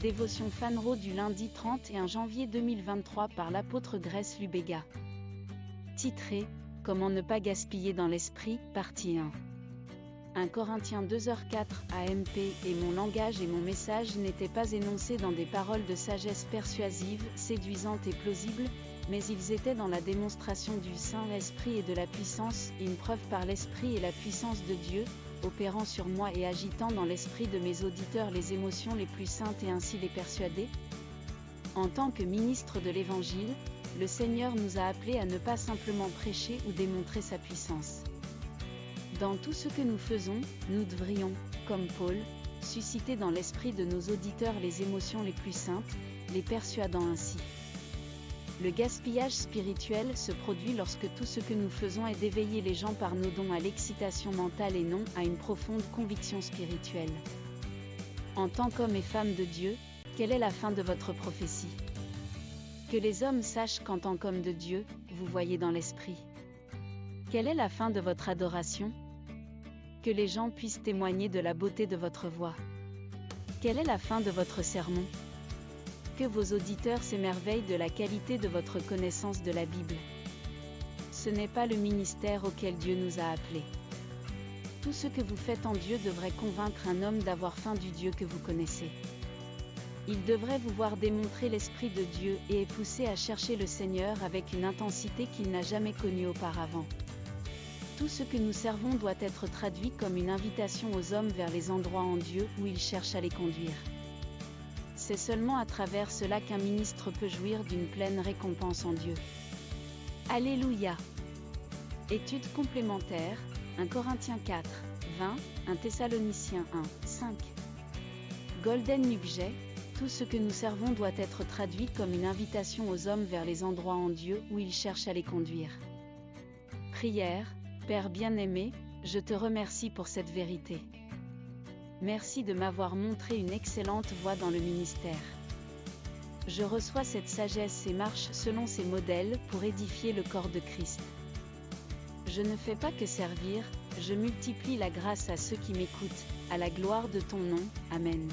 Dévotion Fanro du lundi 31 janvier 2023 par l'apôtre Grace Lubega. Titré « Comment ne pas gaspiller dans l'esprit » partie 1. 1 Corinthiens 2h04 AMP. Et mon langage et mon message n'étaient pas énoncés dans des paroles de sagesse persuasive, séduisantes et plausibles, mais ils étaient dans la démonstration du Saint-Esprit et de la puissance, une preuve par l'Esprit et la puissance de Dieu, opérant sur moi et agitant dans l'esprit de mes auditeurs les émotions les plus saintes et ainsi les persuader. En tant que ministre de l'Évangile, le Seigneur nous a appelés à ne pas simplement prêcher ou démontrer sa puissance. Dans tout ce que nous faisons, nous devrions, comme Paul, susciter dans l'esprit de nos auditeurs les émotions les plus saintes, les persuadant ainsi. Le gaspillage spirituel se produit lorsque tout ce que nous faisons est d'éveiller les gens par nos dons à l'excitation mentale et non à une profonde conviction spirituelle. En tant qu'hommes et femmes de Dieu, quelle est la fin de votre prophétie? Que les hommes sachent qu'en tant qu'hommes de Dieu, vous voyez dans l'esprit. Quelle est la fin de votre adoration? Que les gens puissent témoigner de la beauté de votre voix. Quelle est la fin de votre sermon? Que vos auditeurs s'émerveillent de la qualité de votre connaissance de la Bible. Ce n'est pas le ministère auquel Dieu nous a appelés. Tout ce que vous faites en Dieu devrait convaincre un homme d'avoir faim du Dieu que vous connaissez. Il devrait vous voir démontrer l'Esprit de Dieu et est poussé à chercher le Seigneur avec une intensité qu'il n'a jamais connue auparavant. Tout ce que nous servons doit être traduit comme une invitation aux hommes vers les endroits en Dieu où il cherche à les conduire. C'est seulement à travers cela qu'un ministre peut jouir d'une pleine récompense en Dieu. Alléluia! Étude complémentaire, 1 Corinthiens 4, 20, 1 Thessaloniciens 1, 5. Golden Nugget, tout ce que nous servons doit être traduit comme une invitation aux hommes vers les endroits en Dieu où il cherche à les conduire. Prière, Père bien-aimé, je te remercie pour cette vérité. Merci de m'avoir montré une excellente voie dans le ministère. Je reçois cette sagesse et marche selon ces modèles pour édifier le corps de Christ. Je ne fais pas que servir, je multiplie la grâce à ceux qui m'écoutent, à la gloire de ton nom. Amen.